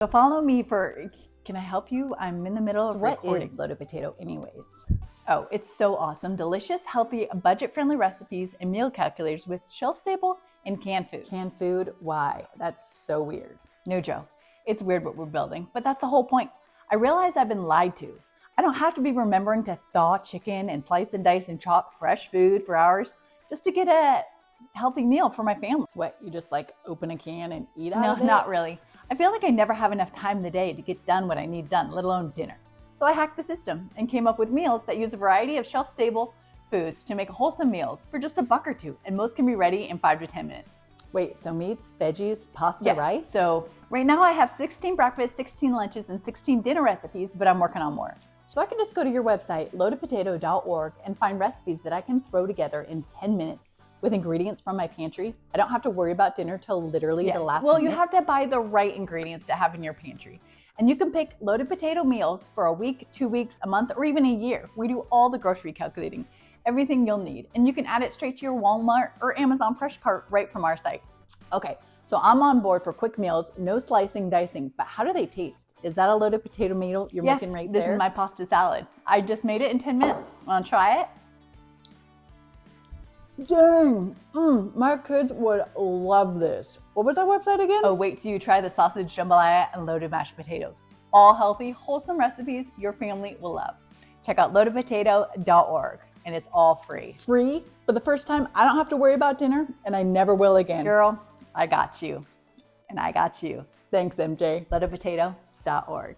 So follow me for, can I help you? I'm in the middle of recording. What is loaded potato anyways? Oh, it's so awesome. Delicious, healthy, budget-friendly recipes and meal calculators with shelf-stable and canned food. Canned food? Why? That's so weird. No, Joe. It's weird what we're building, but that's the whole point. I realize I've been lied to. I don't have to be remembering to thaw chicken and slice and dice and chop fresh food for hours just to get a healthy meal for my family. So what, you just like open a can and eat out No, of it? not really. I feel like I never have enough time in the day to get done what I need done, let alone dinner. So I hacked the system and came up with meals that use a variety of shelf-stable foods to make wholesome meals for just $1 or $2, and most can be ready in 5 to 10 minutes. Wait, so meats, veggies, pasta, rice? So right now I have 16 breakfast, 16 lunches, and 16 dinner recipes, but I'm working on more. So I can just go to your website, loadedpotato.org, and find recipes that I can throw together in 10 minutes with ingredients from my pantry. I don't have to worry about dinner till literally the last minute. You have to buy the right ingredients to have in your pantry. And you can pick loaded potato meals for a week, 2 weeks, a month, or even a year. We do all the grocery calculating, everything you'll need. And you can add it straight to your Walmart or Amazon Fresh cart right from our site. Okay, so I'm on board for quick meals, no slicing, dicing, but how do they taste? Is that a loaded potato meal you're making right there? This is my pasta salad. I just made it in 10 minutes. Want to try it? Dang, my kids would love this. What was that website again? Oh, wait till you try the sausage jambalaya and loaded mashed potatoes. All healthy, wholesome recipes your family will love. Check out loadedpotato.org, and it's all free. Free? For the first time, I don't have to worry about dinner, and I never will again. Girl, I got you, and I got you. Thanks, MJ. Loadedpotato.org.